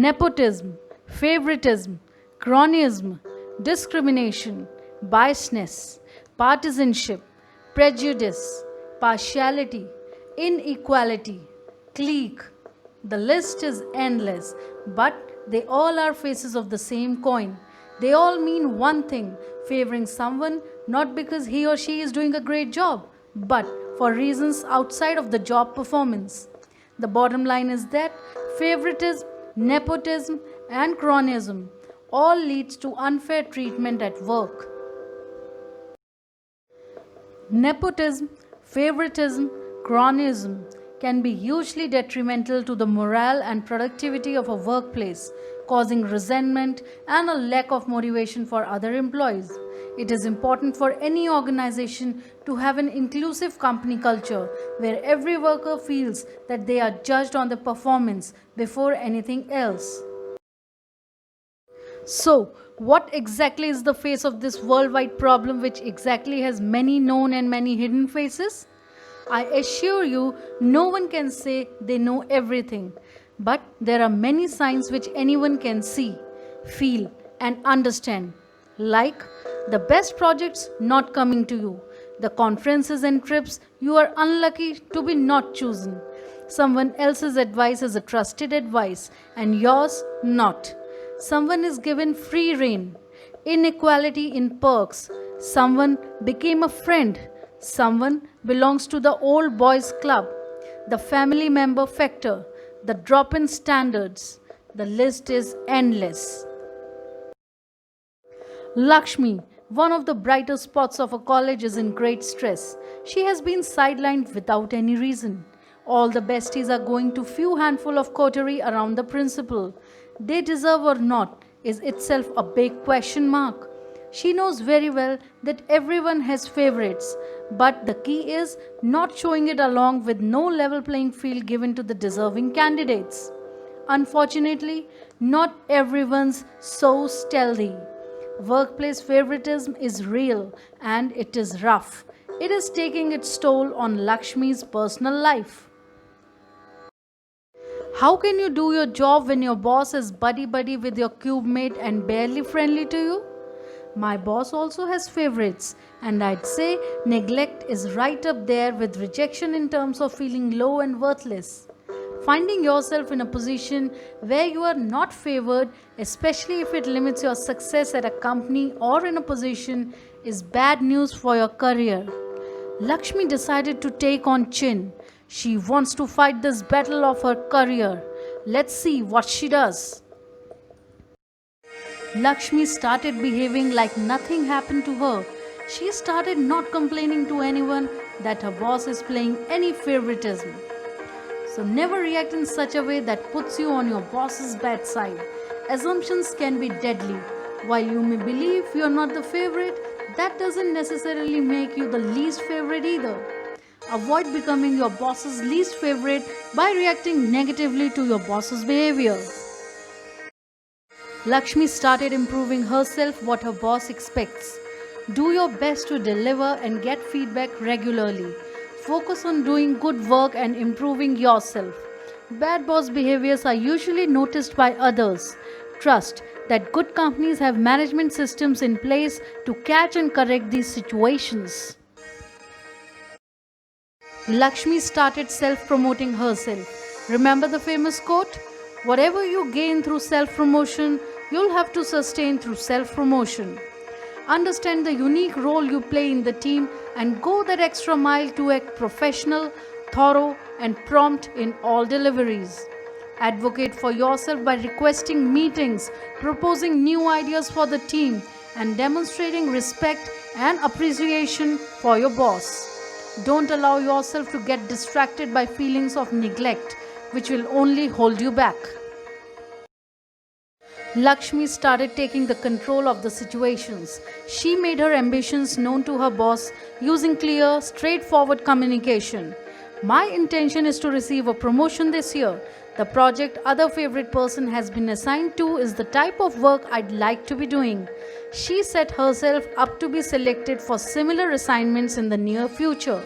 nepotism, favoritism, cronyism, discrimination, biasness, partisanship, prejudice, partiality, inequality, clique. The list is endless, but they all are faces of the same coin. They all mean one thing, favoring someone not because he or she is doing a great job, but for reasons outside of the job performance. The bottom line is that favoritism, nepotism, and cronyism all leads to unfair treatment at work. Nepotism, favoritism, cronyism can be hugely detrimental to the morale and productivity of a workplace, causing resentment and a lack of motivation for other employees. It is important for any organization to have an inclusive company culture where every worker feels that they are judged on their performance before anything else. So, what exactly is the face of this worldwide problem which exactly has many known and many hidden faces? I assure you, no one can say they know everything. But there are many signs which anyone can see, feel, and understand. Like the best projects not coming to you, the conferences and trips you are unlucky to be not chosen. Someone else's advice is a trusted advice and yours not. Someone is given free rein. Inequality in perks. Someone became a friend. Someone belongs to the old boys club. The family member factor. The drop in standards. The list is endless. Laxmi, one of the brighter spots of a college, is in great stress. She has been sidelined without any reason. All the besties are going to few handful of coterie around the principal. They deserve or not is itself a big question mark. She knows very well that everyone has favorites, but the key is not showing it along with no level playing field given to the deserving candidates. Unfortunately, not everyone's so stealthy. Workplace favoritism is real and it is rough. It is taking its toll on Laxmi's personal life. How can you do your job when your boss is buddy-buddy with your cube mate and barely friendly to you? My boss also has favorites, and I'd say neglect is right up there with rejection in terms of feeling low and worthless. Finding yourself in a position where you are not favored, especially if it limits your success at a company or in a position, is bad news for your career. Laxmi decided to take on Chin. She wants to fight this battle of her career. Let's see what she does. Laxmi started behaving like nothing happened to her. She started not complaining to anyone that her boss is playing any favoritism. So never react in such a way that puts you on your boss's bad side. Assumptions can be deadly. While you may believe you are not the favorite, that doesn't necessarily make you the least favorite either. Avoid becoming your boss's least favorite by reacting negatively to your boss's behavior. Laxmi started improving herself what her boss expects. Do your best to deliver and get feedback regularly. Focus on doing good work and improving yourself. Bad boss behaviors are usually noticed by others. Trust that good companies have management systems in place to catch and correct these situations. Laxmi started self-promoting herself. Remember the famous quote? Whatever you gain through self-promotion, you'll have to sustain through self-promotion. Understand the unique role you play in the team and go that extra mile to act professional, thorough, and prompt in all deliveries. Advocate for yourself by requesting meetings, proposing new ideas for the team, and demonstrating respect and appreciation for your boss. Don't allow yourself to get distracted by feelings of neglect, which will only hold you back. Laxmi started taking the control of the situations. She made her ambitions known to her boss using clear, straightforward communication. My intention is to receive a promotion this year. The project other favorite person has been assigned to is the type of work I'd like to be doing. She set herself up to be selected for similar assignments in the near future.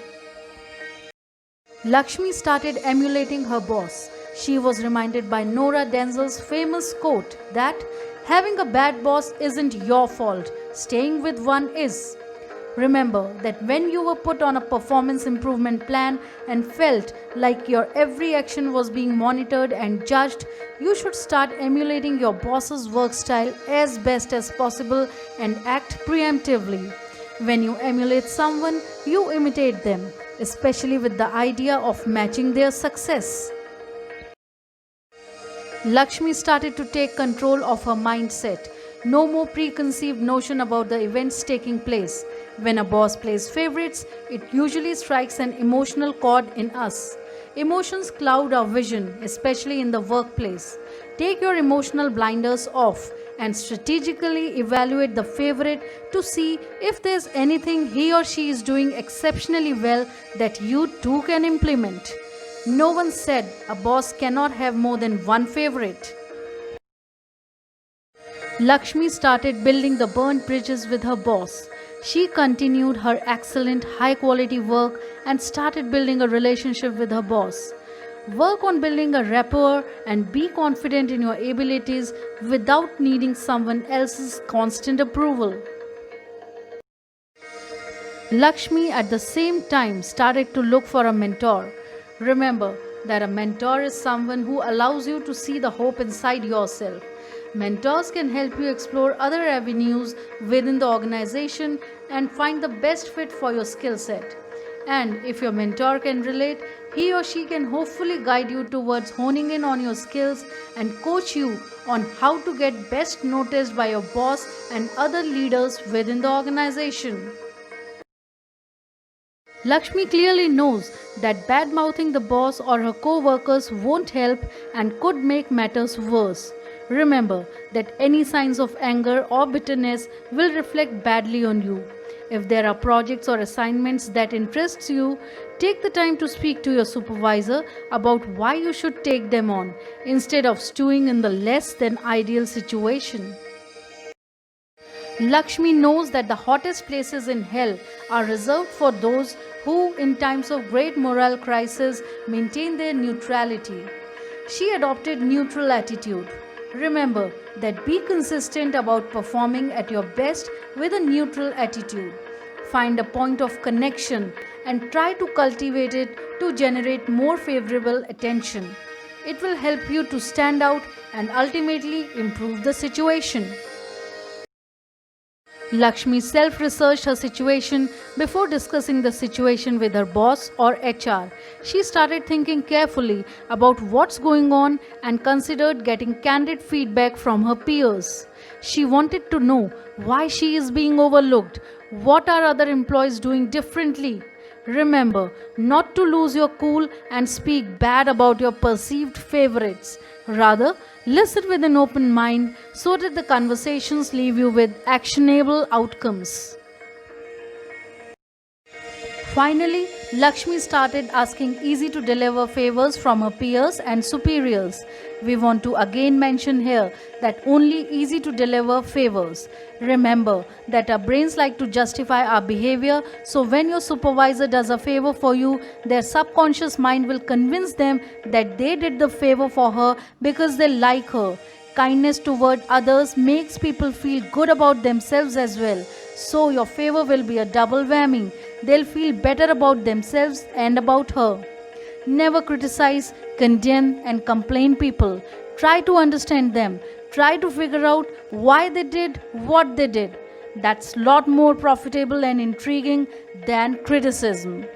Laxmi started emulating her boss. She was reminded by Nora Denzel's famous quote that having a bad boss isn't your fault, staying with one is. Remember that when you were put on a performance improvement plan and felt like your every action was being monitored and judged, you should start emulating your boss's work style as best as possible and act preemptively. When you emulate someone, you imitate them, especially with the idea of matching their success. Laxmi started to take control of her mindset. No more preconceived notion about the events taking place. When a boss plays favorites, it usually strikes an emotional chord in us. Emotions cloud our vision, especially in the workplace. Take your emotional blinders off and strategically evaluate the favorite to see if there's anything he or she is doing exceptionally well that you too can implement. No one said a boss cannot have more than one favorite. Laxmi started building the burnt bridges with her boss. She continued her excellent high quality work and started building a relationship with her boss. Work on building a rapport and be confident in your abilities without needing someone else's constant approval. Laxmi at the same time started to look for a mentor. Remember that a mentor is someone who allows you to see the hope inside yourself. Mentors can help you explore other avenues within the organization and find the best fit for your skill set. And if your mentor can relate, he or she can hopefully guide you towards honing in on your skills and coach you on how to get best noticed by your boss and other leaders within the organization. Laxmi clearly knows that bad-mouthing the boss or her co-workers won't help and could make matters worse. Remember that any signs of anger or bitterness will reflect badly on you. If there are projects or assignments that interest you, take the time to speak to your supervisor about why you should take them on instead of stewing in the less than ideal situation. Laxmi knows that the hottest places in hell are reserved for those who, in times of great moral crisis, maintain their neutrality. She adopted neutral attitude. Remember that be consistent about performing at your best with a neutral attitude. Find a point of connection and try to cultivate it to generate more favorable attention. It will help you to stand out and ultimately improve the situation. Laxmi self-researched her situation before discussing the situation with her boss or HR. She started thinking carefully about what's going on and considered getting candid feedback from her peers. She wanted to know why she is being overlooked, what are other employees doing differently. Remember not to lose your cool and speak bad about your perceived favorites. Rather, listen with an open mind so that the conversations leave you with actionable outcomes. Finally, Laxmi started asking easy to deliver favors from her peers and superiors. We want to again mention here that only easy to deliver favors. Remember that our brains like to justify our behavior, so when your supervisor does a favor for you, their subconscious mind will convince them that they did the favor for her because they like her. Kindness toward others makes people feel good about themselves as well. So your favor will be a double whammy. They'll feel better about themselves and about her. Never criticize, condemn, and complain people. Try to understand them. Try to figure out why they did what they did. That's a lot more profitable and intriguing than criticism.